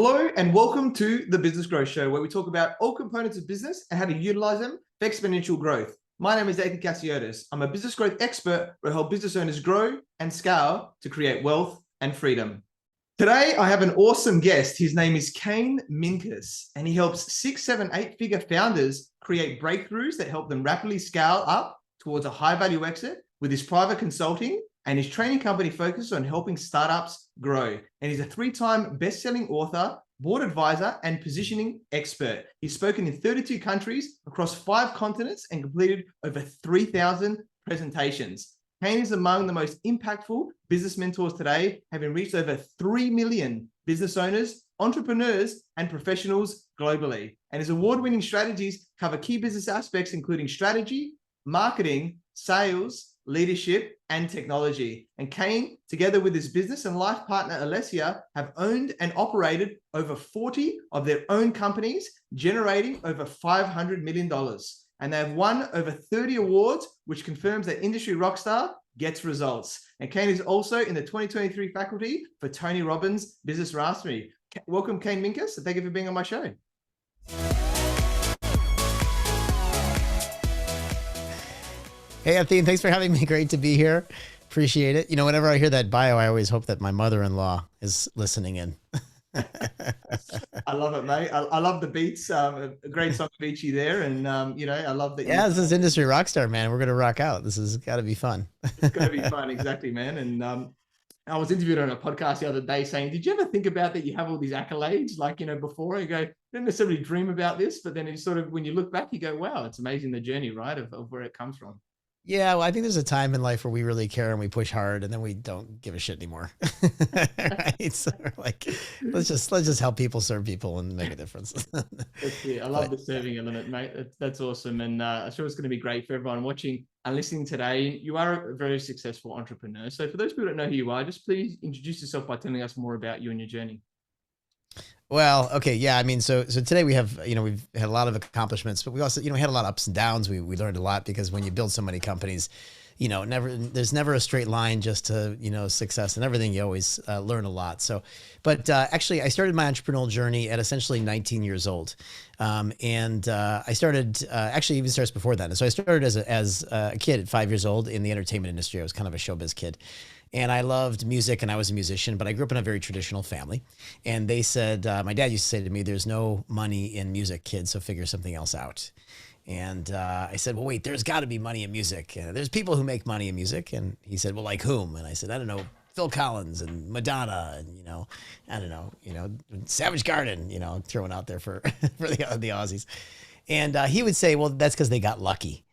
Hello and welcome to the Business Growth Show, where we talk about all components of business and how to utilize them for exponential growth. My name is Athin Cassiotis. I'm a business growth expert who helps business owners grow and scale to create wealth and freedom. Today, I have an awesome guest. His name is Kane Minkus, and he helps 6, 7, 8-figure founders create breakthroughs that help them rapidly scale up towards a high-value exit with his private consulting and his training company focuses on helping startups grow. And he's a 3-time best-selling author, board advisor, and positioning expert. He's spoken in 32 countries across 5 continents and completed over 3,000 presentations. Kane is among the most impactful business mentors today, having reached over 3 million business owners, entrepreneurs, and professionals globally. And his award-winning strategies cover key business aspects, including strategy, marketing, sales, leadership, and technology. And Kane, together with his business and life partner, Alessia, have owned and operated over 40 of their own companies, generating over $500 million. And they have won over 30 awards, which confirms that Industry Rockstar gets results. And Kane is also in the 2023 faculty for Tony Robbins Business Mastery. Welcome, Kane Minkus, and thank you for being on my show. Hey, Athin, thanks for having me. Great to be here. Appreciate it. You know, whenever I hear that bio, I always hope that my mother-in-law is listening in. I love it, mate. I love the beats. A great song, Beachy there. And, you know, I love that. Yeah, this is Industry Rockstar, man. We're going to rock out. This has got to be fun. It's going to be fun. Exactly, man. And I was interviewed on a podcast the other day saying, did you ever think about that you have all these accolades? Like, you know, before I go, didn't necessarily dream about this, but then it's sort of, when you look back, you go, wow, it's amazing the journey, right? Of where it comes from. Yeah, well, I think there's a time in life where we really care and we push hard, and then we don't give a shit anymore. Right? So we're like, let's just help people, serve people, and make a difference. I love the serving element, mate. That's awesome, and I'm sure it's going to be great for everyone watching and listening today. You are a very successful entrepreneur. So for those people that know who you are, just please introduce yourself by telling us more about you and your journey. Well, okay. Yeah. I mean, so today we have, you know, we've had a lot of accomplishments, but we also, you know, we had a lot of ups and downs. We learned a lot because when you build so many companies, you know, there's never a straight line just to, you know, success and everything. You always learn a lot. So, but actually I started my entrepreneurial journey at essentially 19 years old. I started, actually even starts before that. And so I started as a kid at 5 years old in the entertainment industry. I was kind of a showbiz kid. And I loved music and I was a musician, but I grew up in a very traditional family. And they said, my dad used to say to me, there's no money in music, kid, so figure something else out. And I said, well, wait, there's got to be money in music. There's people who make money in music. And he said, well, like whom? And I said, I don't know, Phil Collins and Madonna and, you know, I don't know, you know, Savage Garden, you know, throwing out there for, for the Aussies. And he would say, well, that's because they got lucky.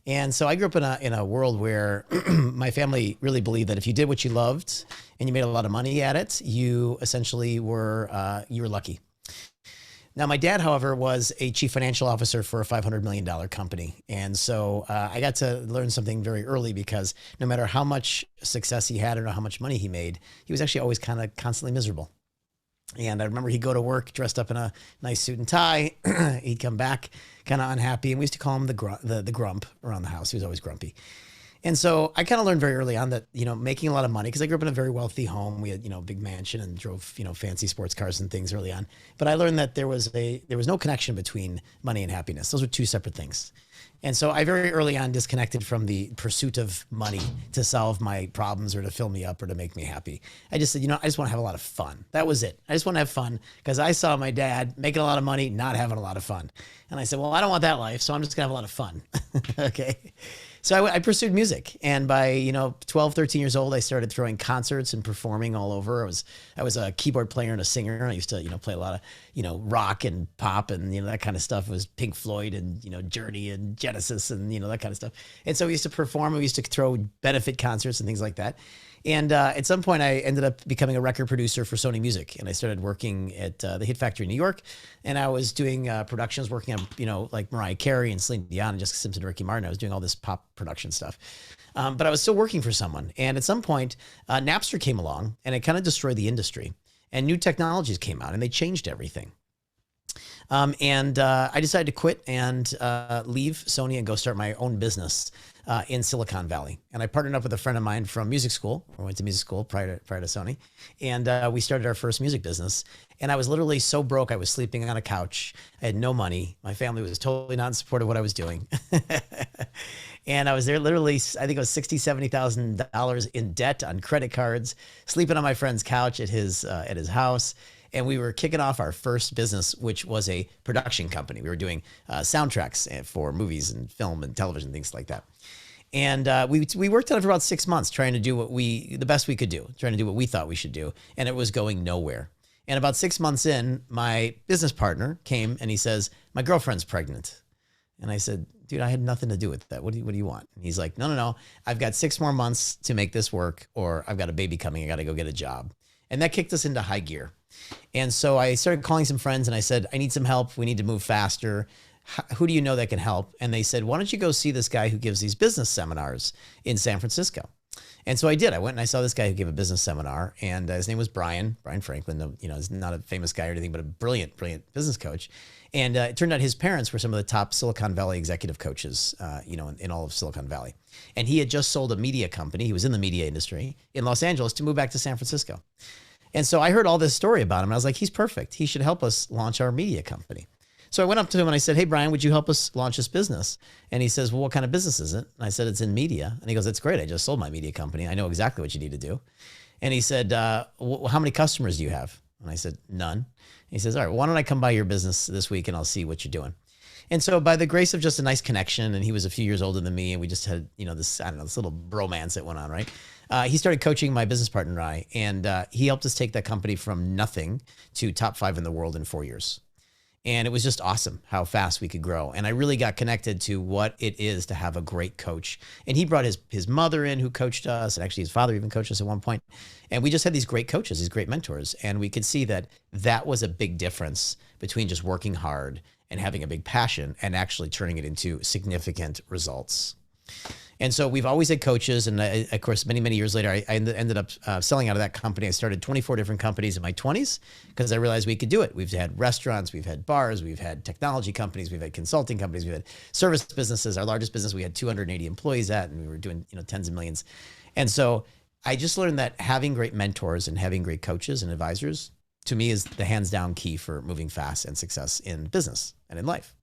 And so I grew up in a world where my family really believed that if you did what you loved and you made a lot of money at it, you essentially were lucky. Now, my dad, however, was a chief financial officer for a $500 million company. And so I got to learn something very early because no matter how much success he had or how much money he made, he was actually always kind of constantly miserable. And I remember he'd go to work dressed up in a nice suit and tie. He'd come back kind of unhappy. And we used to call him the grump around the house. He was always grumpy. And so I kind of learned very early on that, you know, making a lot of money, because I grew up in a very wealthy home. We had, you know, a big mansion and drove, you know, fancy sports cars and things early on. But I learned that there was no connection between money and happiness. Those were two separate things. And so I very early on disconnected from the pursuit of money to solve my problems or to fill me up or to make me happy. I just said, you know, I just want to have a lot of fun. That was it. I just want to have fun because I saw my dad making a lot of money, not having a lot of fun. And I said, well, I don't want that life, so I'm just going to have a lot of fun. Okay. So I pursued music, and by, you know, 12, 13 years old, I started throwing concerts and performing all over. I was a keyboard player and a singer. I used to, you know, play a lot of, you know, rock and pop and, you know, that kind of stuff. It was Pink Floyd and, you know, Journey and Genesis and, you know, that kind of stuff. And so we used to perform. We used to throw benefit concerts and things like that. And at some point, I ended up becoming a record producer for Sony Music, and I started working at the Hit Factory in New York. And I was doing productions, working on, you know, like Mariah Carey and Celine Dion and Jessica Simpson and Ricky Martin. I was doing all this pop production stuff. But I was still working for someone. And at some point, Napster came along, and it kind of destroyed the industry. And new technologies came out, and they changed everything. I decided to quit and leave Sony and go start my own business in Silicon Valley. And I partnered up with a friend of mine from music school. I went to music school prior to Sony. And we started our first music business. And I was literally so broke. I was sleeping on a couch. I had no money. My family was totally not in support of what I was doing. And I was there literally, I think it was $60,000, $70,000 in debt on credit cards, sleeping on my friend's couch at his house. And we were kicking off our first business, which was a production company. We were doing soundtracks for movies and film and television, things like that. And we worked on it for about 6 months, trying to do the best we could do, trying to do what we thought we should do. And it was going nowhere. And about 6 months in, my business partner came and he says, my girlfriend's pregnant. And I said, dude, I had nothing to do with that. What do you want? And he's like, no. I've got 6 more months to make this work, or I've got a baby coming. I got to go get a job. And that kicked us into high gear. And so I started calling some friends and I said, I need some help. We need to move faster. Who do you know that can help? And they said, why don't you go see this guy who gives these business seminars in San Francisco? And so I did. I went and I saw this guy who gave a business seminar, and his name was Brian Franklin. He's not a famous guy or anything, but a brilliant business coach. And it turned out his parents were some of the top Silicon Valley executive coaches, in all of Silicon Valley. And he had just sold a media company. He was in the media industry in Los Angeles to move back to San Francisco. And so I heard all this story about him. And I was like, he's perfect. He should help us launch our media company. So I went up to him and I said, hey, Brian, would you help us launch this business? And he says, well, what kind of business is it? And I said, it's in media. And he goes, that's great. I just sold my media company. I know exactly what you need to do. And he said, how many customers do you have? And I said, none. And he says, all right, why don't I come by your business this week and I'll see what you're doing. And so by the grace of just a nice connection, and he was a few years older than me, and we just had, this little bromance that went on, right? He started coaching my business partner and I, and he helped us take that company from nothing to top 5 in the world in 4 years. And it was just awesome how fast we could grow. And I really got connected to what it is to have a great coach. And he brought his mother in, who coached us. And actually his father even coached us at one point. And we just had these great coaches, these great mentors. And we could see that was a big difference between just working hard and having a big passion and actually turning it into significant results. And so we've always had coaches. And of course, many years later, I ended up selling out of that company. I started 24 different companies in my 20s because I realized we could do it. We've had restaurants, we've had bars, we've had technology companies, we've had consulting companies, we've had service businesses. Our largest business, we had 280 employees at, and we were doing tens of millions. And so I just learned that having great mentors and having great coaches and advisors, to me, is the hands down key for moving fast and success in business and in life.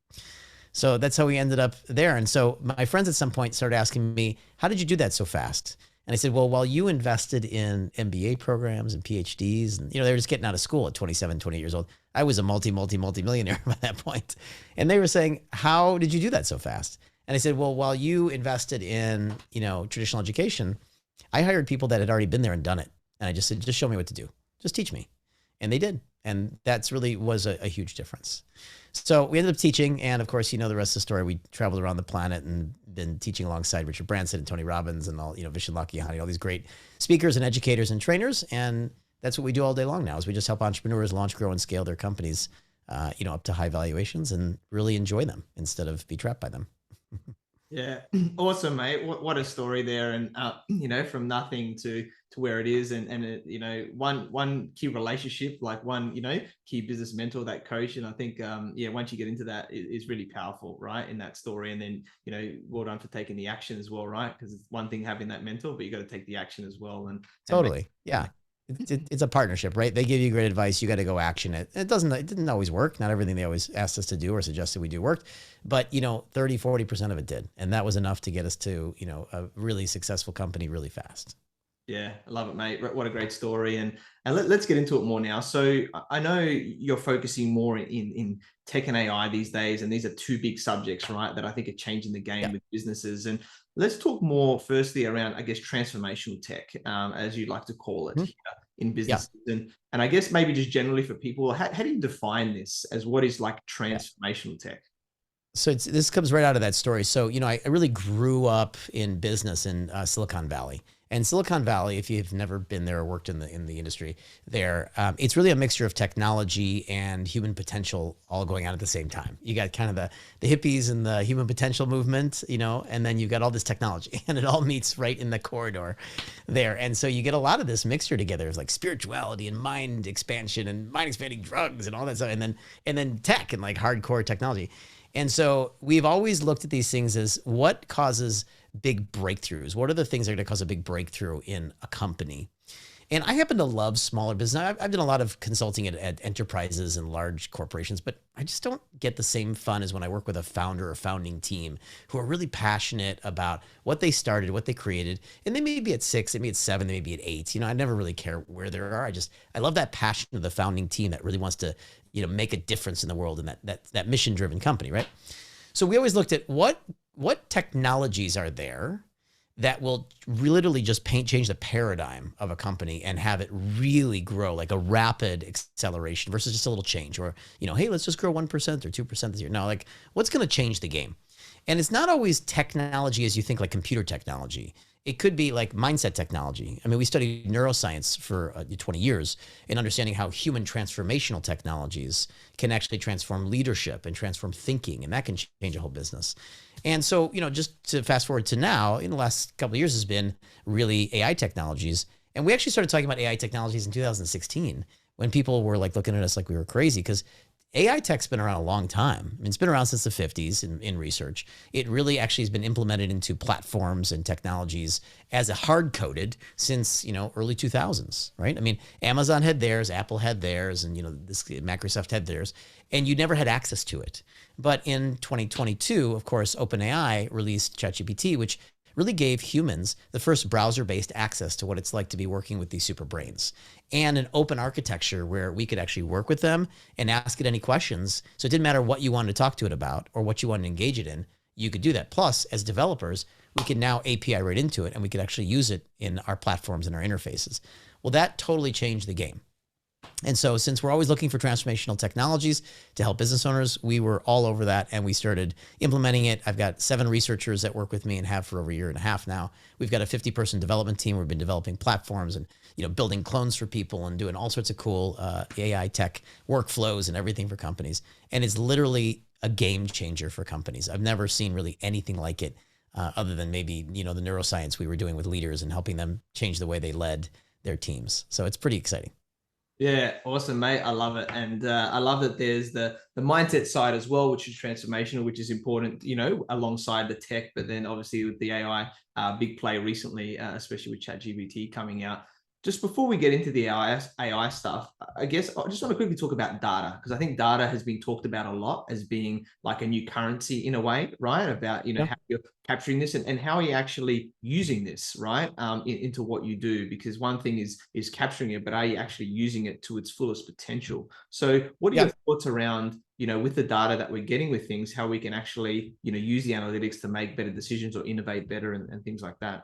So that's how we ended up there. And so my friends at some point started asking me, how did you do that so fast? And I said, well, while you invested in MBA programs and PhDs, and they were just getting out of school at 27, 28 years old. I was a multi-millionaire by that point. And they were saying, how did you do that so fast? And I said, well, while you invested in, traditional education, I hired people that had already been there and done it. And I just said, just show me what to do. Just teach me. And they did. And that's really was a huge difference. So we ended up teaching, and of course, the rest of the story. We traveled around the planet and been teaching alongside Richard Branson and Tony Robbins and all, Vishen Lakhiani, all these great speakers and educators and trainers. And that's what we do all day long now, is we just help entrepreneurs launch, grow, and scale their companies, up to high valuations, and really enjoy them instead of be trapped by them. Yeah, awesome, mate. What a story there, and from nothing to where it is, and one key relationship, like one key business mentor, that coach, and I think once you get into that, is really powerful, right, in that story. And then well done for taking the action as well, right? Because it's one thing having that mentor, but you got to take the action as well. And totally, yeah. It's a partnership, right? They give you great advice. You got to go action it. It didn't always work. Not everything they always asked us to do or suggested we do worked, but 30-40% of it did. And that was enough to get us to, a really successful company really fast. Yeah, I love it, mate. What a great story. And let's get into it more now. So I know you're focusing more in tech and AI these days, and these are two big subjects, right, that I think are changing the game with businesses. And let's talk more firstly around, I guess, transformational tech, as you like to call it, here in businesses. And I guess maybe just generally for people, how do you define this as what is like transformational tech? So this comes right out of that story. So, I really grew up in business in Silicon Valley. And Silicon Valley, if you've never been there or worked in the industry there, it's really a mixture of technology and human potential all going on at the same time. You got kind of the hippies and the human potential movement, and then you've got all this technology, and it all meets right in the corridor there. And so you get a lot of this mixture together. It's like spirituality and mind expansion and mind expanding drugs and all that stuff. And then tech and like hardcore technology. And so we've always looked at these things as what causes big breakthroughs? What are the things that are going to cause a big breakthrough in a company? And I happen to love smaller business. I've done a lot of consulting at enterprises and large corporations, but I just don't get the same fun as when I work with a founder or founding team who are really passionate about what they started, what they created. And they may be at 6, they may be at 7, they may be at 8. I never really care where they are. I love that passion of the founding team that really wants to, make a difference in the world and that mission-driven company, right? So we always looked at what technologies are there that will literally just change the paradigm of a company and have it really grow, like a rapid acceleration versus just a little change, or, hey, let's just grow 1% or 2% this year. No, like, what's going to change the game? And it's not always technology as you think, like computer technology. It could be like mindset technology. I mean, we studied neuroscience for 20 years in understanding how human transformational technologies can actually transform leadership and transform thinking, and that can change a whole business. And so, just to fast forward to now, in the last couple of years has been really AI technologies. And we actually started talking about AI technologies in 2016 when people were like looking at us like we were crazy, because AI tech's been around a long time. I mean, it's been around since the 50s in research. It really actually has been implemented into platforms and technologies as a hard-coded since, early 2000s, right? I mean, Amazon had theirs, Apple had theirs, and, Microsoft had theirs, and you never had access to it. But in 2022, of course, OpenAI released ChatGPT, which really gave humans the first browser-based access to what it's like to be working with these super brains, and an open architecture where we could actually work with them and ask it any questions. So it didn't matter what you wanted to talk to it about or what you wanted to engage it in, you could do that. Plus, as developers, we can now API right into it, and we could actually use it in our platforms and our interfaces. Well, that totally changed the game. And so since we're always looking for transformational technologies to help business owners, we were all over that and we started implementing it. I've got 7 researchers that work with me and have for over a year and a half now. We've got a 50-person development team. We've been developing platforms and building clones for people and doing all sorts of cool AI tech workflows and everything for companies. And it's literally a game changer for companies. I've never seen really anything like it other than maybe, the neuroscience we were doing with leaders and helping them change the way they led their teams. So it's pretty exciting. Yeah, awesome, mate. I love it. And I love that there's the mindset side as well, which is transformational, which is important, alongside the tech. But then obviously with the AI, big play recently, especially with ChatGPT coming out. Just before we get into the AI stuff, I guess I just want to quickly talk about data, because I think data has been talked about a lot as being like a new currency in a way, right? About, how you're capturing this and how are you actually using this, right? Into what you do, because one thing is capturing it, but are you actually using it to its fullest potential? So what are your thoughts around, with the data that we're getting with things, how we can actually, use the analytics to make better decisions or innovate better and things like that?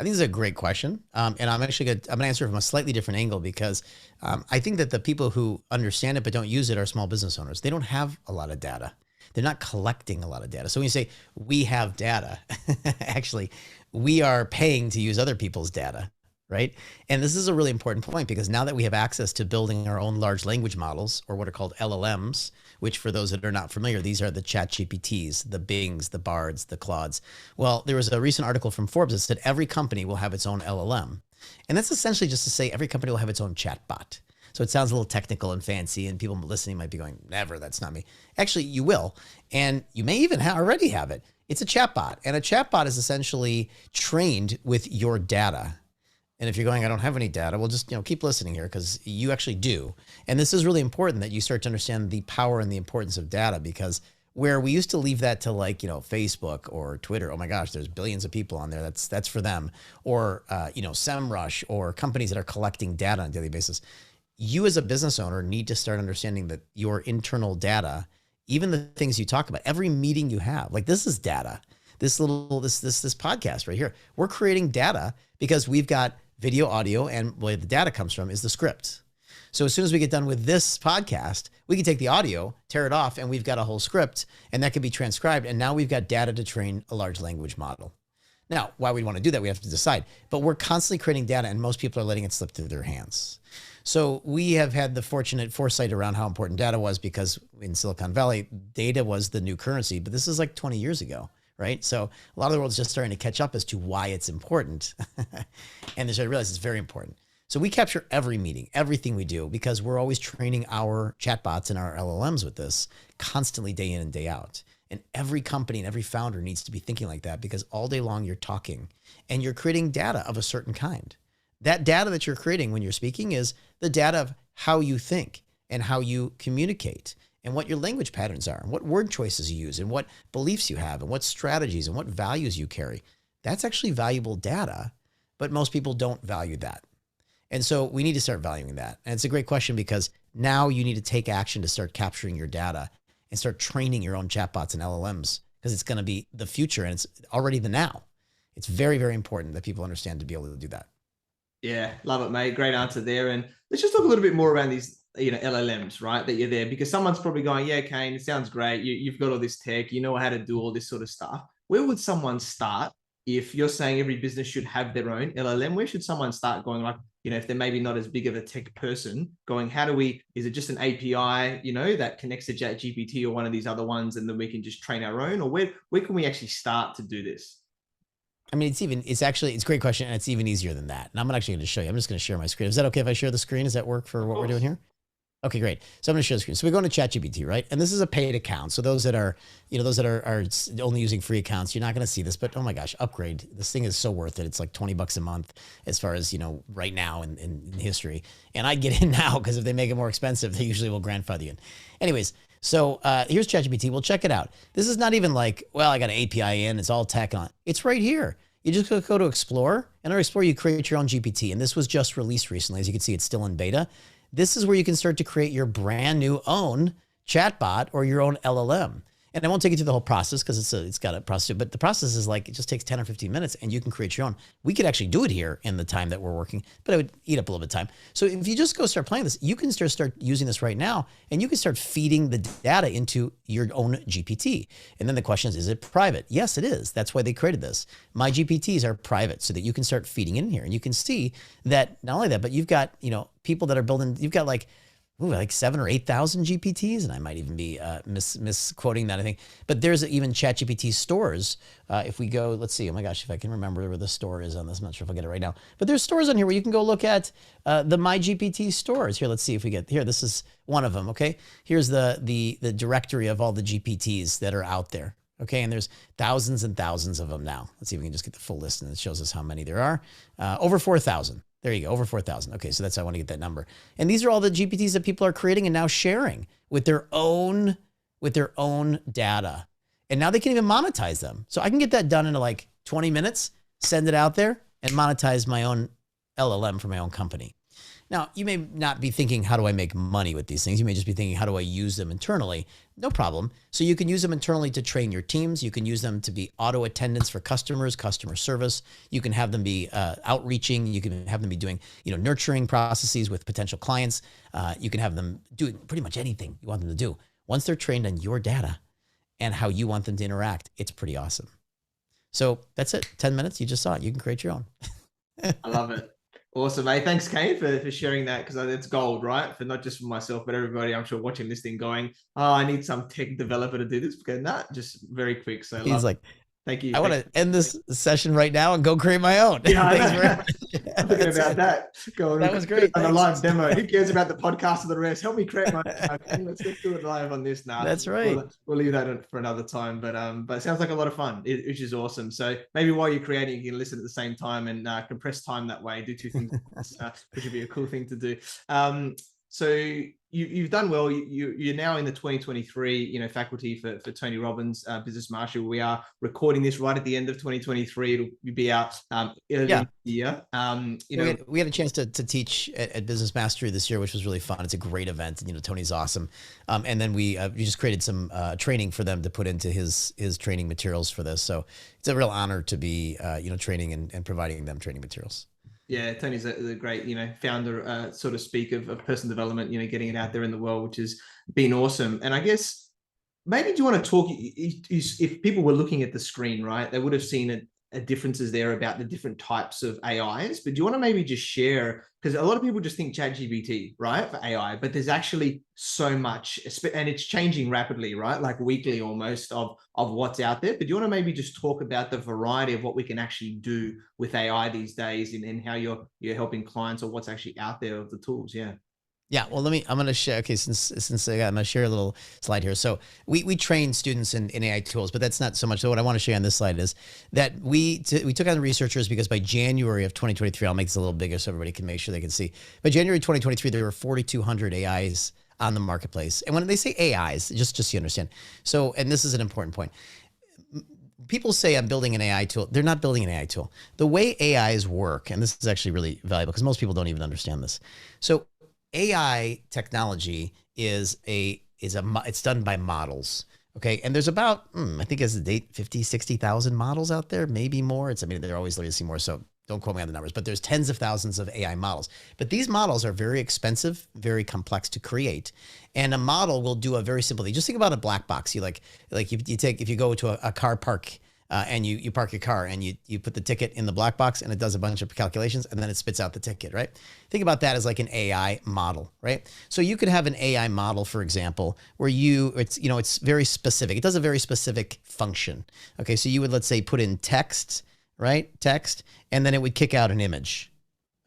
I think this is a great question. And I'm going to answer it from a slightly different angle, because I think that the people who understand it but don't use it are small business owners. They don't have a lot of data. They're not collecting a lot of data. So when you say we have data, actually, we are paying to use other people's data, right? And this is a really important point, because now that we have access to building our own large language models, or what are called LLMs, which for those that are not familiar, these are the ChatGPTs, the Bings, the Bards, the Claudes. Well, there was a recent article from Forbes that said every company will have its own LLM. And that's essentially just to say every company will have its own chatbot. So it sounds a little technical and fancy, and people listening might be going, never, that's not me. Actually, you will. And you may even already have it. It's a chatbot. And a chatbot is essentially trained with your data. And if you're going, I don't have any data, well, just keep listening here, because you actually do. And this is really important that you start to understand the power and the importance of data, because where we used to leave that to Facebook or Twitter, oh my gosh, there's billions of people on there. That's for them. Or, SEMrush, or companies that are collecting data on a daily basis. You as a business owner need to start understanding that your internal data, even the things you talk about, every meeting you have, like this is data. This podcast right here, we're creating data because we've got video, audio, and where the data comes from is the script. So as soon as we get done with this podcast, we can take the audio, tear it off, and we've got a whole script, and that can be transcribed. And now we've got data to train a large language model. Now, why we want to do that, we have to decide. But we're constantly creating data, and most people are letting it slip through their hands. So we have had the fortunate foresight around how important data was, because in Silicon Valley, data was the new currency. But this is like 20 years ago. Right? So a lot of the world's just starting to catch up as to why it's important. And they're starting to realize it's very important. So we capture every meeting, everything we do, because we're always training our chatbots and our LLMs with this constantly, day in and day out. And every company and every founder needs to be thinking like that, because all day long you're talking and you're creating data of a certain kind. That data that you're creating when you're speaking is the data of how you think and how you communicate and what your language patterns are and what word choices you use and what beliefs you have and what strategies and what values you carry. That's actually valuable data, but most people don't value that. And so we need to start valuing that. And it's a great question, because now you need to take action to start capturing your data and start training your own chatbots and LLMs, because it's going to be the future and it's already the now. It's very, very important that people understand to be able to do that. Yeah, love it, mate. Great answer there. And let's just talk a little bit more around these, LLMs, right? That you're there, because someone's probably going, yeah, Kane, it sounds great. You've got all this tech, you know how to do all this sort of stuff. Where would someone start if you're saying every business should have their own LLM? Where should someone start going, like, if they're maybe not as big of a tech person, going, is it just an API, that connects to ChatGPT or one of these other ones, and then we can just train our own? Or where can we actually start to do this? I mean, it's a great question, and it's even easier than that. And I'm actually going to show you. I'm just going to share my screen. Is that okay if I share the screen? Does that work for what we're doing here? Okay, great. So I'm going to share the screen. So we go into ChatGPT, right? And this is a paid account. So those that are only using free accounts, you're not going to see this, but oh my gosh, upgrade. This thing is so worth it. It's like $20 a month as far as, right now in history. And I get in now, because if they make it more expensive, they usually will grandfather you in. Anyways, so here's ChatGPT. We'll check it out. This is not even like, well, I got an API in, it's all tech on. It's right here. You just go to Explore, and under Explore, you create your own GPT. And this was just released recently. As you can see, it's still in beta. This is where you can start to create your brand new own chatbot or your own LLM. And I won't take you through the whole process, because it's got a process, but the process is like, it just takes 10 or 15 minutes and you can create your own. We could actually do it here in the time that we're working, but it would eat up a little bit of time. So if you just go start playing this, you can start using this right now, and you can start feeding the data into your own GPT. And then the question is it private? Yes, it is. That's why they created this. My GPTs are private, so that you can start feeding in here, and you can see that not only that, but you've got, people that are building, you've got like 7,000 or 8,000 GPTs, and I might even be misquoting that, I think. But there's even ChatGPT stores. If we go, let's see, oh my gosh, if I can remember where the store is on this, I'm not sure if I'll get it right now. But there's stores on here where you can go look at the My GPT stores. Here, let's see if we get, here, this is one of them, okay? Here's the directory of all the GPTs that are out there, okay? And there's thousands and thousands of them now. Let's see if we can just get the full list, and it shows us how many there are. Over 4,000. There you go, over 4,000. Okay, so that's how I want to get that number. And these are all the GPTs that people are creating and now sharing with their own data. And now they can even monetize them. So I can get that done in like 20 minutes, send it out there, and monetize my own LLM for my own company. Now, you may not be thinking, how do I make money with these things? You may just be thinking, how do I use them internally? No problem. So you can use them internally to train your teams. You can use them to be auto attendants for customers, customer service. You can have them be outreaching. You can have them be doing, nurturing processes with potential clients. You can have them do pretty much anything you want them to do. Once they're trained on your data and how you want them to interact, it's pretty awesome. So that's it. 10 minutes. You just saw it. You can create your own. I love it. Awesome, mate. Thanks, Kane, for sharing that, because it's gold, right? For not just for myself, but everybody, I'm sure, watching this thing going, oh, I need some tech developer to do this. Because just very quick. So he's like, thank you. I want to end this session right now and go create my own. Yeah, thanks very much. I'm thinking about that. That was great. On a live demo. Who cares about the podcast or the rest? Help me create my own. Let's do it live on this now. That's right. We'll leave that for another time. But it sounds like a lot of fun, which is awesome. So maybe while you're creating, you can listen at the same time and compress time that way. Do two things, which would be a cool thing to do. So you've done well. You're now in the 2023, faculty for Tony Robbins Business Mastery. We are recording this right at the end of 2023. It'll be out early in the year. We had a chance to teach at Business Mastery this year, which was really fun. It's a great event. Tony's awesome. And then we just created some training for them to put into his training materials for this. So it's a real honor to be training and providing them training materials. Yeah, Tony's a great, founder, so to speak, of personal development, getting it out there in the world, which has been awesome. And I guess maybe do you want to talk, if people were looking at the screen, right, they would have seen differences there about the different types of AIs, but do you want to maybe just share, because a lot of people just think ChatGPT, right, for AI, but there's actually so much, and it's changing rapidly, right, like weekly almost of what's out there. But do you want to maybe just talk about the variety of what we can actually do with AI these days, and how you're helping clients, or what's actually out there of the tools? Yeah, well, I'm going to share. Okay, since I'm going to share a little slide here. So we train students in AI tools, but that's not so much. So what I want to show you on this slide is that we took on the researchers because by January of 2023, I'll make this a little bigger so everybody can make sure they can see. By January 2023, there were 4,200 AIs on the marketplace. And when they say AIs, just so you understand. So, and this is an important point. People say I'm building an AI tool. They're not building an AI tool. The way AIs work, and this is actually really valuable because most people don't even understand this. So AI technology it's done by models. Okay. And there's about, I think as of date, 50, 60,000 models out there, maybe more. They're always releasing more. So don't quote me on the numbers, but there's tens of thousands of AI models. But these models are very expensive, very complex to create. And a model will do a very simple thing. Just think about a black box. If you go to a car park, and you park your car and you put the ticket in the black box and it does a bunch of calculations and then it spits out the ticket, right? Think about that as like an AI model, right? So you could have an AI model, for example, where it's very specific. It does a very specific function. Okay, so you would, let's say, put in text, right? Text, and then it would kick out an image.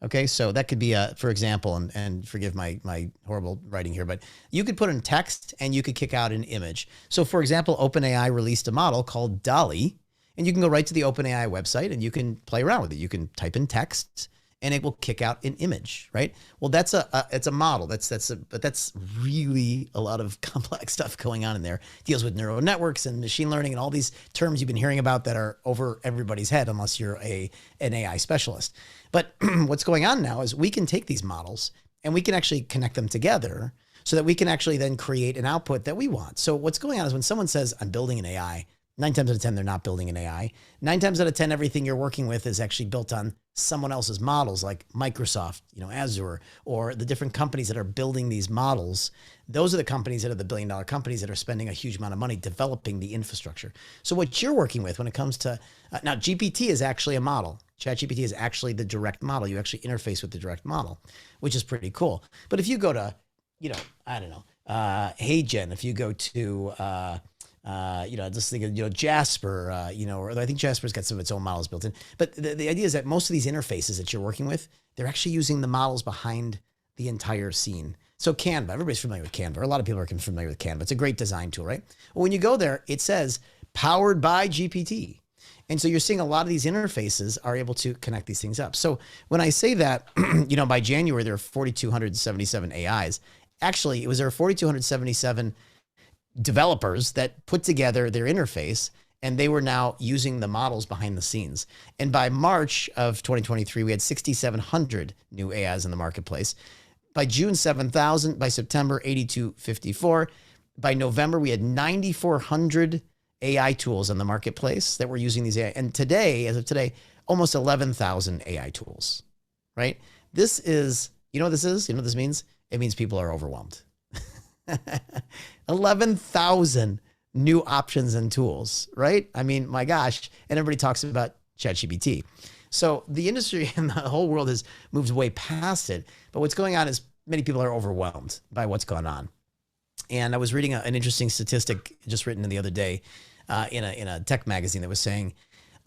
Okay, so that could be for example, and forgive my horrible writing here, but you could put in text and you could kick out an image. So for example, OpenAI released a model called DALL-E, and you can go right to the OpenAI website and you can play around with it. You can type in text and it will kick out an image, right? Well, it's a model. But that's really a lot of complex stuff going on in there. It deals with neural networks and machine learning and all these terms you've been hearing about that are over everybody's head unless you're an AI specialist. But what's going on now is we can take these models and we can actually connect them together so that we can actually then create an output that we want. So what's going on is when someone says, I'm building an AI, 9 times out of 10, they're not building an AI. 9 times out of 10, everything you're working with is actually built on someone else's models like Microsoft, Azure, or the different companies that are building these models. Those are the companies that are the billion-dollar companies that are spending a huge amount of money developing the infrastructure. So what you're working with when it comes to, now GPT is actually a model. ChatGPT is actually the direct model. You actually interface with the direct model, which is pretty cool. But if you go to, I don't know, HeyGen, if you go to, just think of, Jasper, or I think Jasper's got some of its own models built in. But the idea is that most of these interfaces that you're working with, they're actually using the models behind the entire scene. So Canva, everybody's familiar with Canva, or a lot of people are familiar with Canva. It's a great design tool, right? Well, when you go there, it says powered by GPT. And so you're seeing a lot of these interfaces are able to connect these things up. So when I say that, by January, there are 4,277 AIs. Actually, there were 4,277 developers that put together their interface, and they were now using the models behind the scenes. And by March of 2023, we had 6,700 new AIs in the marketplace. By June, 7,000. By September, 8,254. By November, we had 9,400 AI tools in the marketplace that were using these AI. And today, as of today, almost 11,000 AI tools, right? This is, what this is? You know what this means? It means people are overwhelmed. 11,000 new options and tools, right? I mean, my gosh. And everybody talks about ChatGPT. So the industry and the whole world has moved way past it. But what's going on is many people are overwhelmed by what's going on. And I was reading an interesting statistic just written the other day in a tech magazine that was saying,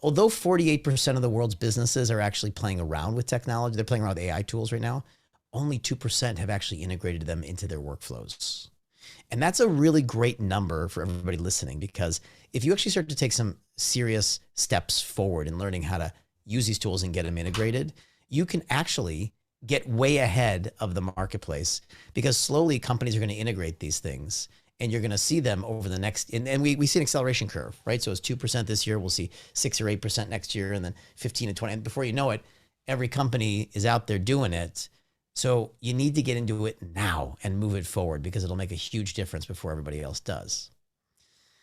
although 48% of the world's businesses are actually playing around with technology, they're playing around with AI tools right now, only 2% have actually integrated them into their workflows. And that's a really great number for everybody listening, because if you actually start to take some serious steps forward in learning how to use these tools and get them integrated, you can actually get way ahead of the marketplace, because slowly companies are going to integrate these things and you're going to see them over the next, and we see an acceleration curve, right? So it's 2% this year. We'll see 6 or 8% next year, and then 15 to 20. And before you know it, every company is out there doing it. So you need to get into it now and move it forward, because it'll make a huge difference before everybody else does.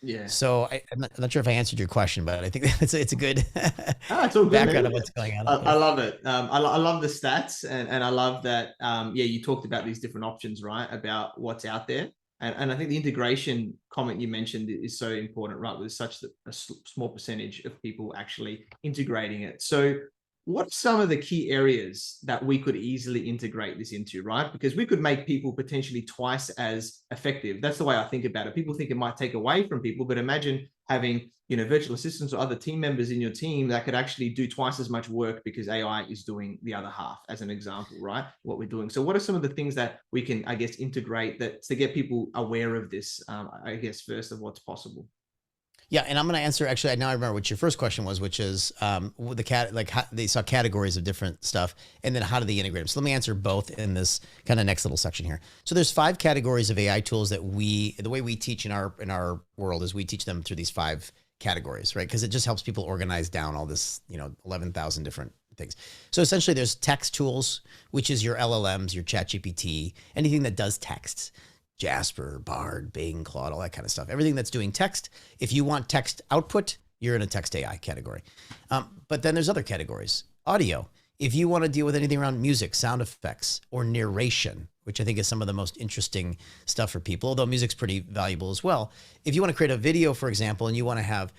Yeah. So I'm not sure if I answered your question, but I think it's a good it's all good, background of what's going on. I love it. I love the stats, and I love that. You talked about these different options, right? About what's out there. And I think the integration comment you mentioned is so important, right? With such a small percentage of people actually integrating it. So what are some of the key areas that we could easily integrate this into, right? Because we could make people potentially twice as effective. That's the way I think about it. People think it might take away from people, but imagine having virtual assistants or other team members in your team that could actually do twice as much work because AI is doing the other half, as an example, right? What we're doing. So what are some of the things that we can, I guess, integrate that to get people aware of this, I guess, first of what's possible? Yeah, and I'm going to answer, actually, now I remember what your first question was, which is how they saw categories of different stuff, and then how do they integrate them? So let me answer both in this kind of next little section here. So there's 5 categories of AI tools that the way we teach in our world is we teach them through these 5 categories, right? Because it just helps people organize down all this, 11,000 different things. So essentially there's text tools, which is your LLMs, your ChatGPT, anything that does text. Jasper, Bard, Bing, Claude, all that kind of stuff. Everything that's doing text. If you want text output, you're in a text AI category. But then there's other categories. Audio. If you want to deal with anything around music, sound effects, or narration, which I think is some of the most interesting stuff for people, although music's pretty valuable as well. If you want to create a video, for example, and you want to have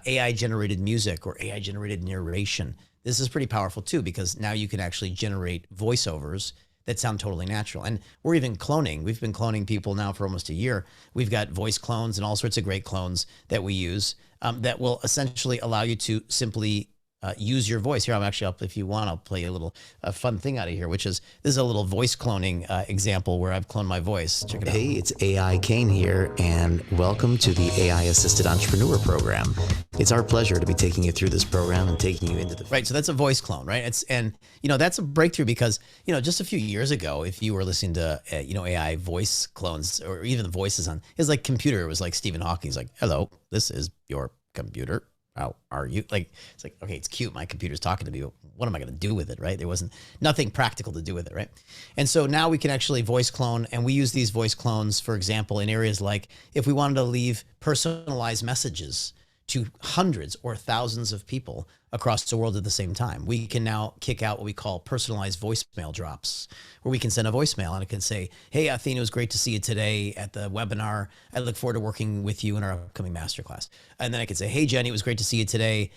AI generated music or AI generated narration, this is pretty powerful too, because now you can actually generate voiceovers that sound totally natural. And we're even cloning. We've been cloning people now for almost a year. We've got voice clones and all sorts of great clones that we use that will essentially allow you to simply use your voice. Here, I'm actually up, if you want, I'll play you a fun thing out of here, which is, this is a little voice cloning example where I've cloned my voice. Check it out. Hey, it's AI Kane here, and welcome to the AI Assisted Entrepreneur Program. It's our pleasure to be taking you through this program and taking you into the... Right, so that's a voice clone, right? That's a breakthrough because, just a few years ago, if you were listening to, AI voice clones or even the voices on, it's like computer, it was like Stephen Hawking's like, hello, this is your computer. How are you? It's like, okay, it's cute. My computer's talking to me. But what am I going to do with it, right? There wasn't nothing practical to do with it, right? And so now we can actually voice clone, and we use these voice clones, for example, in areas like if we wanted to leave personalized messages to hundreds or thousands of people across the world at the same time. We can now kick out what we call personalized voicemail drops, where we can send a voicemail and it can say, hey, Athin, it was great to see you today at the webinar. I look forward to working with you in our upcoming masterclass. And then I could say, hey, Jenny, it was great to see you today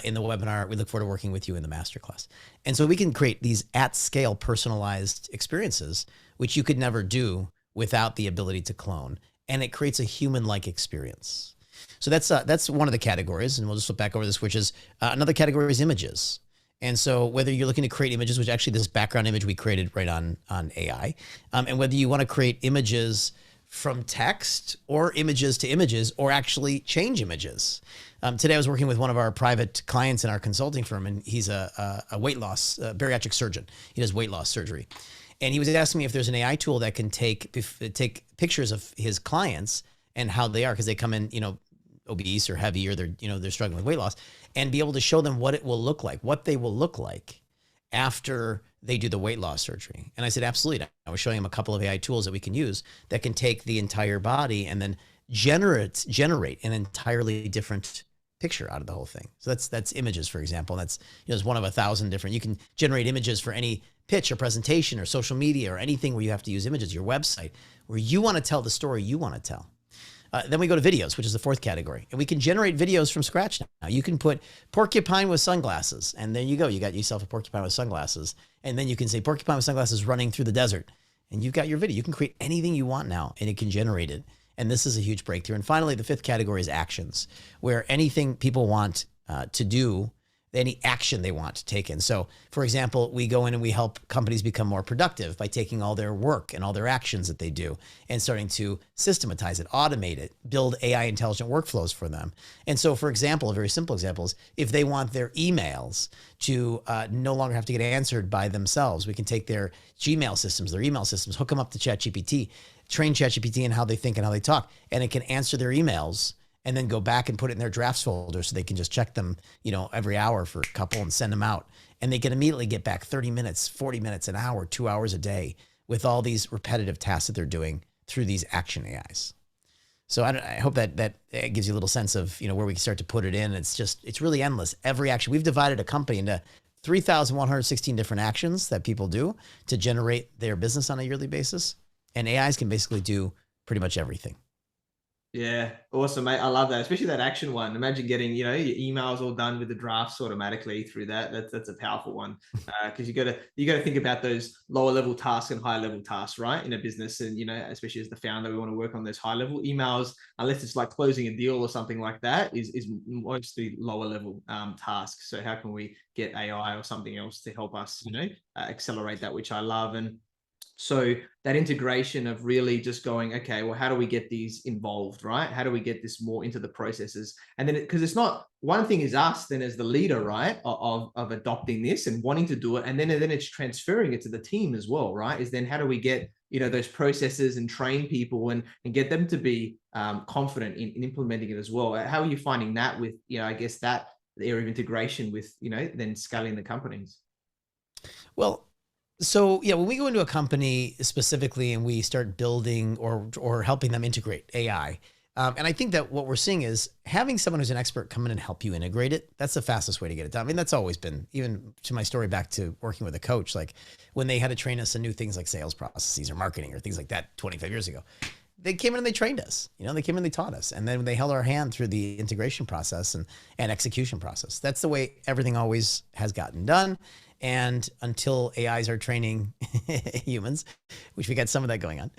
in the webinar. We look forward to working with you in the masterclass. And so we can create these at scale personalized experiences, which you could never do without the ability to clone. And it creates a human-like experience. So that's one of the categories, and we'll just flip back over this, which is another category is images. And so whether you're looking to create images, which actually this background image we created right on AI, and whether you want to create images from text or images to images or actually change images. Today I was working with one of our private clients in our consulting firm, and he's a weight loss bariatric surgeon. He does weight loss surgery. And he was asking me if there's an AI tool that can take pictures of his clients and how they are, because they come in, obese or heavy, or they're struggling with weight loss, and be able to show them what it will look like, what they will look like after they do the weight loss surgery. And I said, absolutely. I was showing him a couple of AI tools that we can use that can take the entire body and then generate an entirely different picture out of the whole thing. So that's images, for example. That's it's one of 1,000 different. You can generate images for any pitch or presentation or social media or anything where you have to use images, your website, where you want to tell the story you want to tell. Then we go to videos, which is the 4th category. And we can generate videos from scratch now. You can put porcupine with sunglasses, and there you go. You got yourself a porcupine with sunglasses. And then you can say porcupine with sunglasses running through the desert. And you've got your video. You can create anything you want now, and it can generate it. And this is a huge breakthrough. And finally, the 5th category is actions, where anything people want to do, any action they want taken. So, for example, we go in and we help companies become more productive by taking all their work and all their actions that they do and starting to systematize it, automate it, build AI intelligent workflows for them. And so, for example, a very simple example is if they want their emails to no longer have to get answered by themselves, we can take their Gmail systems, their email systems, hook them up to ChatGPT, train ChatGPT in how they think and how they talk, and it can answer their emails and then go back and put it in their drafts folder so they can just check them, every hour for a couple and send them out. And they can immediately get back 30 minutes, 40 minutes, an hour, 2 hours a day with all these repetitive tasks that they're doing through these action AIs. So I hope that gives you a little sense of, where we can start to put it in. It's really endless. Every action. We've divided a company into 3,116 different actions that people do to generate their business on a yearly basis. And AIs can basically do pretty much everything. Yeah, awesome, mate. I love that, especially that action one. Imagine getting, your emails all done with the drafts automatically through that. That's a powerful one, because you gotta think about those lower level tasks and higher level tasks, right, in a business. And especially as the founder, we want to work on those high level emails. Unless it's like closing a deal or something like that, is mostly lower level tasks. So how can we get AI or something else to help us, accelerate that, which I love. And so that integration of really just going, okay, well, how do we get these involved, right? How do we get this more into the processes? And then, because it's not one thing is us then as the leader, right, of adopting this and wanting to do it, and then it's transferring it to the team as well, right? Is then how do we get those processes and train people and get them to be confident in implementing it as well? How are you finding that with I guess that area of integration with then scaling the companies? Well, so yeah, when we go into a company specifically and we start building or helping them integrate AI, and I think that what we're seeing is having someone who's an expert come in and help you integrate it. That's the fastest way to get it done. I mean, that's always been, even to my story back to working with a coach, like when they had to train us in new things like sales processes or marketing or things like that 25 years ago. They came in and they trained us, they came in and they taught us. And then they held our hand through the integration process and execution process. That's the way everything always has gotten done. And until AIs are training humans, which we got some of that going on,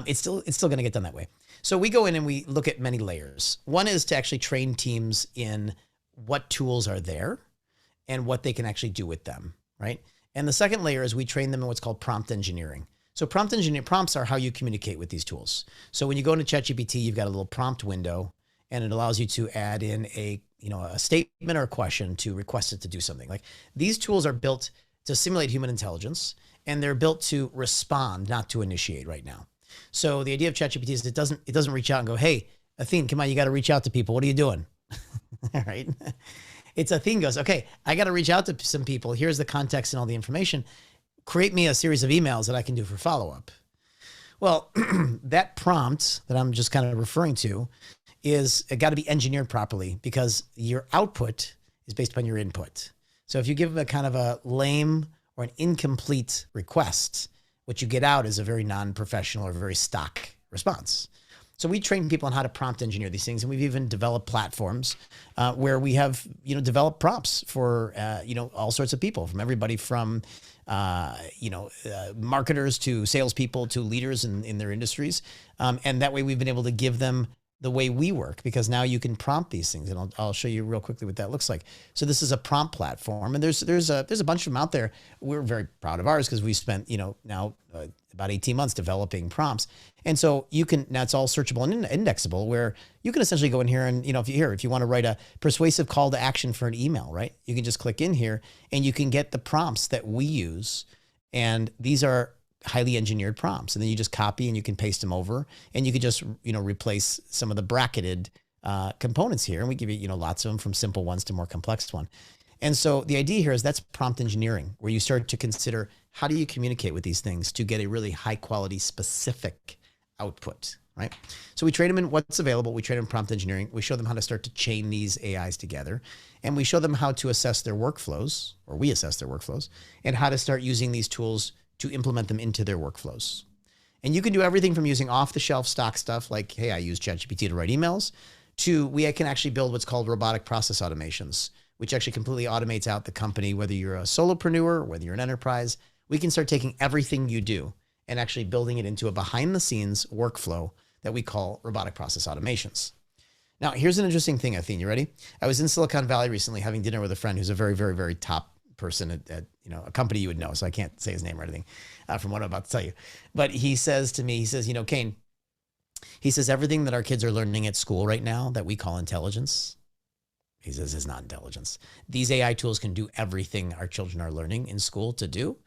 it's still going to get done that way. So we go in and we look at many layers. One is to actually train teams in what tools are there and what they can actually do with them, right? And the second layer is we train them in what's called prompt engineering. So prompts are how you communicate with these tools. So when you go into ChatGPT, you've got a little prompt window, and it allows you to add in a statement or a question to request it to do something. Like, these tools are built to simulate human intelligence, and they're built to respond, not to initiate right now. So the idea of ChatGPT is it doesn't reach out and go, hey, Athin, come on, you got to reach out to people. What are you doing? All right. It's Athin goes, okay, I got to reach out to some people. Here's the context and all the information. Create me a series of emails that I can do for follow-up. Well, that prompt that I'm just kind of referring to is got to be engineered properly, because your output is based upon your input. So if you give them a kind of a lame or an incomplete request, what you get out is a very non-professional or very stock response. So we train people on how to prompt engineer these things. And we've even developed platforms where we have, developed prompts for, all sorts of people, from everybody from, marketers to salespeople to leaders in their industries. And that way we've been able to give them the way we work, because now you can prompt these things. And I'll show you real quickly what that looks like. So this is a prompt platform, and there's a bunch of them out there. We're very proud of ours because we spent, now about 18 months developing prompts. And so now it's all searchable and indexable, where you can essentially go in here and, if you want to write a persuasive call to action for an email, right? You can just click in here and you can get the prompts that we use. And these are highly engineered prompts. And then you just copy and you can paste them over, and you can just, replace some of the bracketed components here. And we give you, lots of them, from simple ones to more complex one. And so the idea here is that's prompt engineering, where you start to consider, how do you communicate with these things to get a really high quality specific output, right? So we train them in what's available. We train them in prompt engineering. We show them how to start to chain these AIs together, and we show them how to assess their workflows, or we assess their workflows, and how to start using these tools to implement them into their workflows. And you can do everything from using off-the-shelf stock stuff like, hey, I use ChatGPT to write emails, to we can actually build what's called robotic process automations, which actually completely automates out the company, whether you're a solopreneur or whether you're an enterprise. We can start taking everything you do and actually building it into a behind-the-scenes workflow that we call robotic process automations. Now, here's an interesting thing, Athin. You ready? I was in Silicon Valley recently having dinner with a friend who's a very, very, very top person at a company you would know, so I can't say his name or anything from what I'm about to tell you. But he says to me, Kane, he says, everything that our kids are learning at school right now that we call intelligence, he says, is not intelligence. These AI tools can do everything our children are learning in school to do,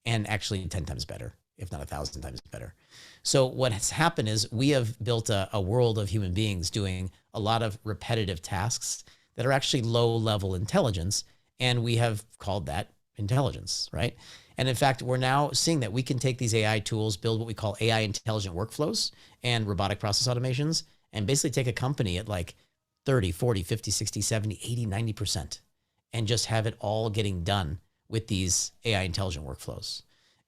and actually 10 times better, if not 1,000 times better. So what has happened is we have built a world of human beings doing a lot of repetitive tasks that are actually low-level intelligence, and we have called that intelligence, right? And in fact, we're now seeing that we can take these AI tools, build what we call AI intelligent workflows and robotic process automations, and basically take a company at like 30, 40, 50, 60, 70, 80, 90%, and just have it all getting done with these AI intelligent workflows.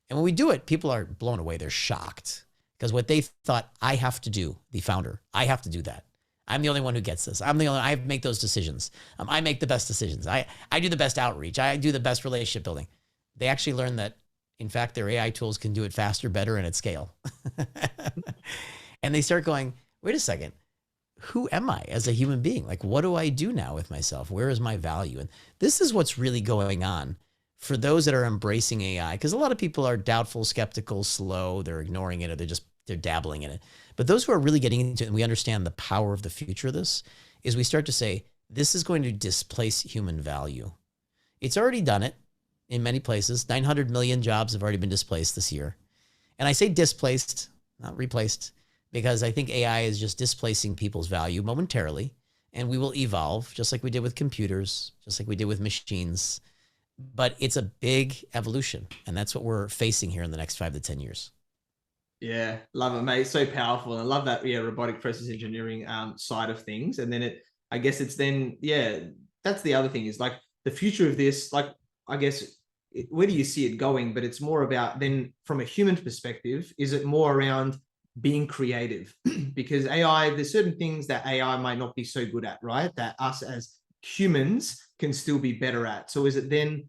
And when we do it, people are blown away. They're shocked, Because what they thought, I have to do, the founder, I have to do that. I'm the only one who gets this. I make those decisions. I make the best decisions. I do the best outreach. I do the best relationship building. They actually learned that, in fact, their AI tools can do it faster, better, and at scale. And they start going, wait a second, who am I as a human being? Like, what do I do now with myself? Where is my value? And this is what's really going on for those that are embracing AI, because a lot of people are doubtful, skeptical, slow, they're ignoring it, or they're dabbling in it. But those who are really getting into it, and we understand the power of the future of this, is we start to say, this is going to displace human value. It's already done it in many places. 900 million jobs have already been displaced this year. And I say displaced, not replaced, because I think AI is just displacing people's value momentarily, and we will evolve just like we did with computers, just like we did with machines. But it's a big evolution, and that's what we're facing here in the next 5 to 10 years. Yeah, love it, mate. So powerful. I love that, robotic process engineering side of things. And then I guess it's then, that's the other thing is like the future of this, like, I guess, where do you see it going? But it's more about then from a human perspective, is it more around being creative? Because AI, there's certain things that AI might not be so good at, right? That us as humans can still be better at. So is it then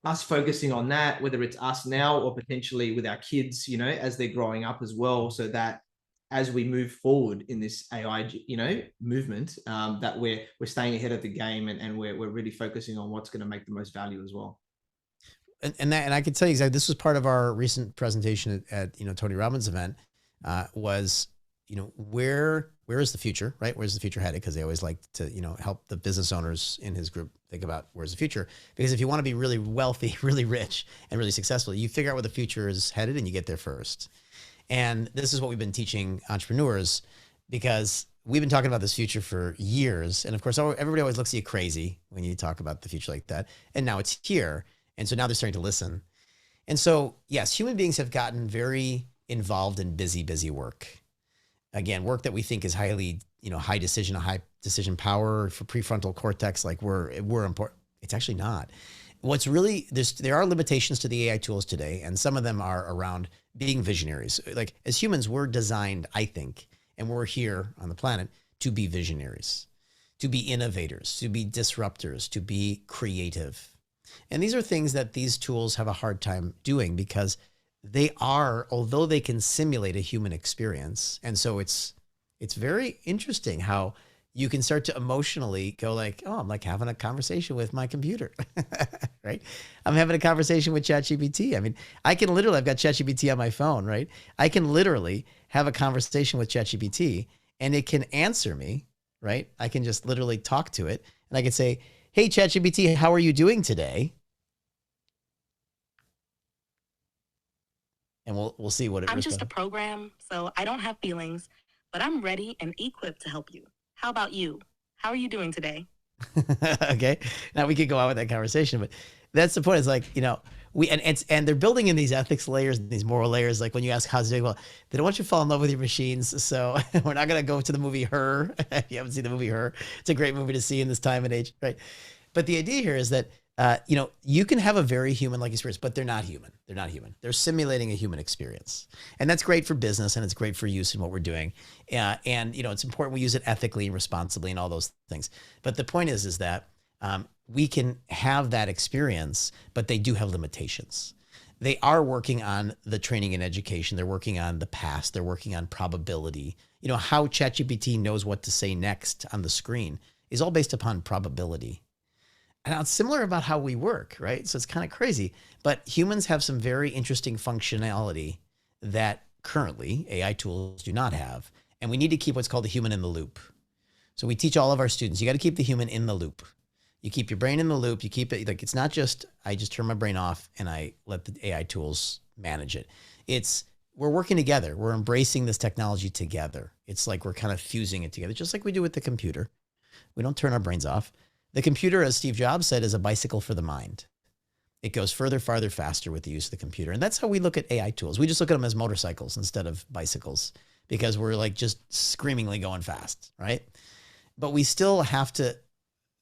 us focusing on that, whether it's us now or potentially with our kids, as they're growing up as well, so that as we move forward in this AI, movement, that we're staying ahead of the game and we're really focusing on what's going to make the most value as well. And I can tell you exactly, this was part of our recent presentation at Tony Robbins event, was, where is the future, right? Where's the future headed? Because they always like to, help the business owners in his group think about where's the future. Because if you want to be really wealthy, really rich, and really successful, you figure out where the future is headed and you get there first. And this is what we've been teaching entrepreneurs, because we've been talking about this future for years. And of course, everybody always looks at you crazy when you talk about the future like that. And now it's here. And so now they're starting to listen. And so, yes, human beings have gotten very involved in busy work. Again, work that we think is highly, high decision power for prefrontal cortex. Like we're important. It's actually not. What's really, there are limitations to the AI tools today, and some of them are around being visionaries. Like as humans, we're designed, I think, and we're here on the planet to be visionaries, to be innovators, to be disruptors, to be creative. And these are things that these tools have a hard time doing, because they are, although they can simulate a human experience. And so it's very interesting how you can start to emotionally go like, oh, I'm like having a conversation with my computer, right? I'm having a conversation with ChatGPT. I mean, I've got ChatGPT on my phone, right? I can literally have a conversation with ChatGPT and it can answer me, right? I can just literally talk to it and I can say, hey, ChatGPT, how are you doing today? And we'll see what it responds. I'm just a program, so I don't have feelings, but I'm ready and equipped to help you. How about you? How are you doing today? Okay. Now we could go on with that conversation, but that's the point. It's like, and they're building in these ethics layers and these moral layers. Like when you ask how's it doing, well, they don't want you to fall in love with your machines. So we're not going to go to the movie Her. If you haven't seen the movie Her, it's a great movie to see in this time and age, right? But the idea here is that you can have a very human-like experience, but they're not human. They're not human. They're simulating a human experience. And that's great for business, and it's great for use in what we're doing. And it's important we use it ethically and responsibly and all those things. But the point is that we can have that experience, but they do have limitations. They are working on the training and education. They're working on the past. They're working on probability. How ChatGPT knows what to say next on the screen is all based upon probability. And it's similar about how we work, right? So it's kind of crazy, but humans have some very interesting functionality that currently AI tools do not have. And we need to keep what's called the human in the loop. So we teach all of our students, you got to keep the human in the loop. You keep your brain in the loop. You keep it like, it's not just, I just turn my brain off and I let the AI tools manage it. We're working together. We're embracing this technology together. It's like we're kind of fusing it together, just like we do with the computer. We don't turn our brains off. The computer, as Steve Jobs said, is a bicycle for the mind. It goes further, farther, faster with the use of the computer. And that's how we look at AI tools. We just look at them as motorcycles instead of bicycles, because we're like just screamingly going fast, right? But we still have to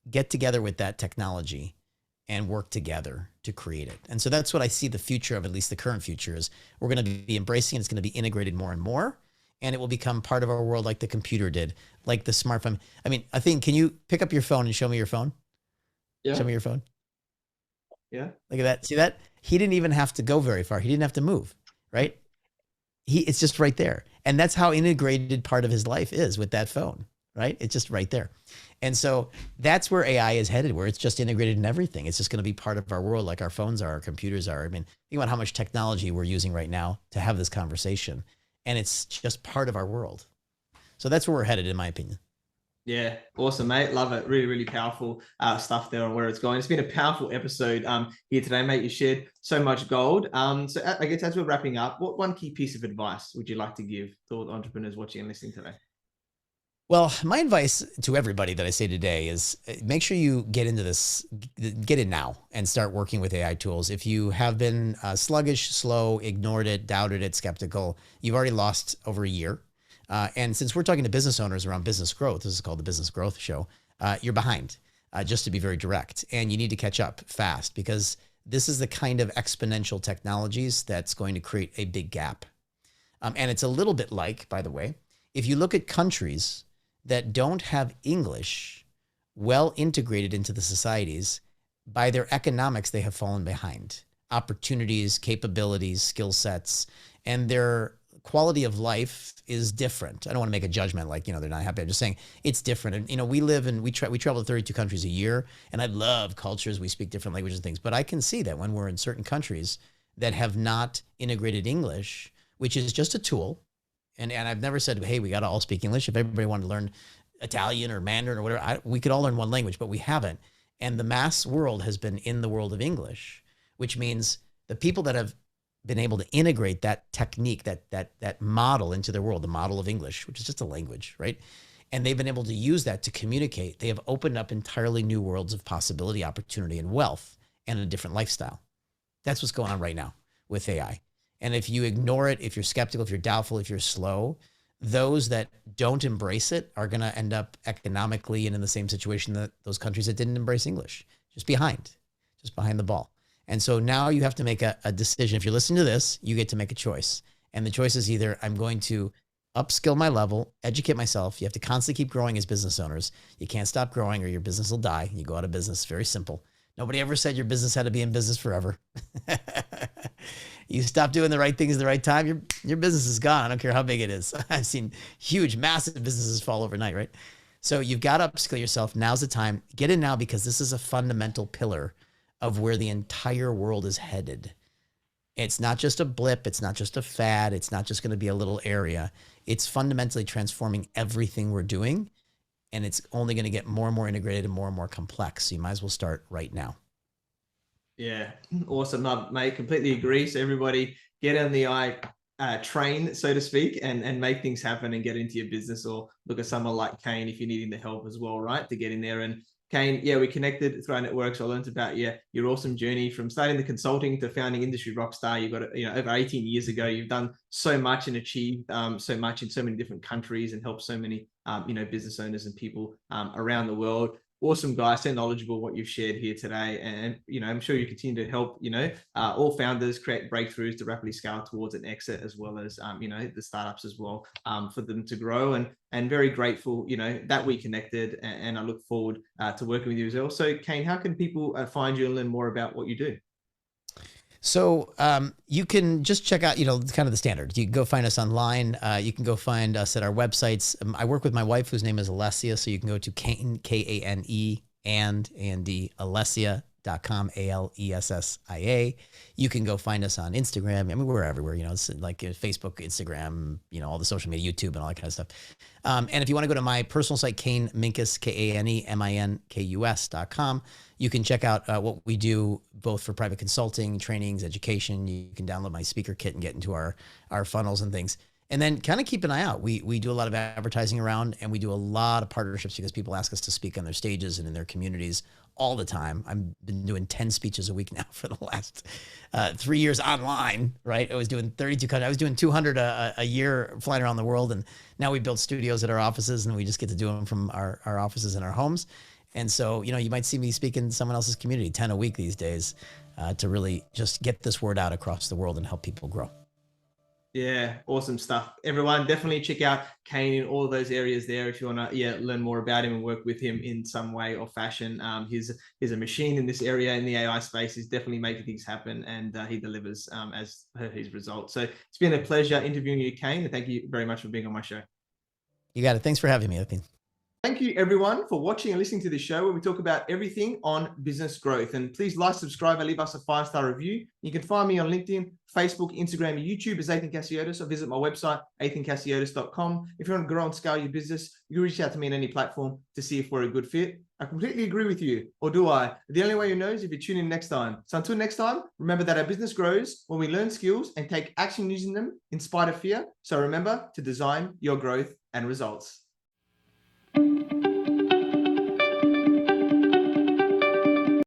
get together with that technology and work together to create it. And so that's what I see the future of, at least the current future, is we're going to be embracing it. It's going to be integrated more and more, and it will become part of our world like the computer did, like the smartphone. I mean, Athin, can you pick up your phone and show me your phone? Yeah. Show me your phone. Yeah. Look at that. See that? He didn't even have to go very far. He didn't have to move, right? It's just right there. And that's how integrated part of his life is with that phone, right? It's just right there. And so that's where AI is headed, where it's just integrated in everything. It's just going to be part of our world like our phones are, our computers are. I mean, think about how much technology we're using right now to have this conversation. And it's just part of our world. So that's where we're headed, in my opinion. Yeah, awesome, mate. Love it. Really, really powerful stuff there on where it's going. It's been a powerful episode here today, mate. You shared so much gold. So I guess as we're wrapping up, what one key piece of advice would you like to give to all the entrepreneurs watching and listening today? Well, my advice to everybody that I say today is make sure you get into this, get in now and start working with AI tools. If you have been sluggish, slow, ignored it, doubted it, skeptical, you've already lost over a year. And since we're talking to business owners around business growth, this is called the Business Growth Show, you're behind, just to be very direct. And you need to catch up fast because this is the kind of exponential technologies that's going to create a big gap. And it's a little bit like, by the way, if you look at countries that don't have English well integrated into the societies, by their economics, they have fallen behind. Opportunities, capabilities, skill sets, and their quality of life is different. I don't want to make a judgment like, they're not happy. I'm just saying it's different. And, we live and we travel to 32 countries a year, and I love cultures. We speak different languages and things, but I can see that when we're in certain countries that have not integrated English, which is just a tool. And I've never said, hey, we got to all speak English. If everybody wanted to learn Italian or Mandarin or whatever, we could all learn one language, but we haven't. And the mass world has been in the world of English, which means the people that have been able to integrate that technique, that model into their world, the model of English, which is just a language, right? And they've been able to use that to communicate. They have opened up entirely new worlds of possibility, opportunity, and wealth, and a different lifestyle. That's what's going on right now with AI. And if you ignore it, if you're skeptical, if you're doubtful, if you're slow, those that don't embrace it are going to end up economically and in the same situation that those countries that didn't embrace English, just behind the ball. And so now you have to make a decision. If you're listening to this, you get to make a choice. And the choice is either I'm going to upskill my level, educate myself. You have to constantly keep growing as business owners. You can't stop growing or your business will die. You go out of business. Very simple. Nobody ever said your business had to be in business forever. You stop doing the right things at the right time, your business is gone. I don't care how big it is. I've seen huge, massive businesses fall overnight, right? So you've got to upskill yourself. Now's the time. Get in now because this is a fundamental pillar of where the entire world is headed. It's not just a blip. It's not just a fad. It's not just going to be a little area. It's fundamentally transforming everything we're doing. And it's only going to get more and more integrated and more complex. So you might as well start right now. Yeah, awesome, mate. Completely agree. So everybody get on the train, so to speak, and make things happen and get into your business, or look at someone like Kane if you're needing the help as well, right? To get in there. And Kane, yeah, we connected through our networks. I learned about your awesome journey from starting the consulting to founding Industry Rockstar. You got it, over 18 years ago. You've done so much and achieved so much in so many different countries and helped so many business owners and people around the world. Awesome guy, so knowledgeable what you've shared here today. And, I'm sure you continue to help, all founders create breakthroughs to rapidly scale towards an exit, as well as, the startups as well, for them to grow, and very grateful, that we connected, and I look forward to working with you as well. So Kane, how can people find you and learn more about what you do? So you can just check out, kind of the standard. You can go find us online. You can go find us at our websites. I work with my wife, whose name is Alessia. So you can go to Kane, Kane, and Alessia.com, Alessia. You can go find us on Instagram. I mean, we're everywhere, it's like Facebook, Instagram, all the social media, YouTube, and all that kind of stuff. And if you want to go to my personal site, Kane Minkus, KaneMinkus.com, you can check out what we do both for private consulting, trainings, education. You can download my speaker kit and get into our funnels and things. And then kind of keep an eye out. We do a lot of advertising around, and we do a lot of partnerships because people ask us to speak on their stages and in their communities all the time. I've been doing 10 speeches a week now for the last 3 years online, right? I was doing 32 countries. I was doing 200 a year flying around the world. And now we build studios at our offices, and we just get to do them from our offices in our homes. And so, you might see me speak in someone else's community, 10 a week these days, to really just get this word out across the world and help people grow. Yeah, awesome stuff. Everyone, definitely check out Kane in all of those areas there if you want to learn more about him and work with him in some way or fashion. He's a machine in this area in the AI space. He's definitely making things happen, and he delivers as per his results. So it's been a pleasure interviewing you, Kane, and thank you very much for being on my show. You got it. Thanks for having me, Athin. Thank you, everyone, for watching and listening to this show where we talk about everything on business growth. And please like, subscribe, and leave us a 5-star review. You can find me on LinkedIn, Facebook, Instagram, and YouTube as Athin Cassiotis, or visit my website, athincassiotis.com. If you want to grow and scale your business, you can reach out to me on any platform to see if we're a good fit. I completely agree with you, or do I? The only way you know is if you tune in next time. So until next time, remember that our business grows when we learn skills and take action using them in spite of fear. So remember to design your growth and results.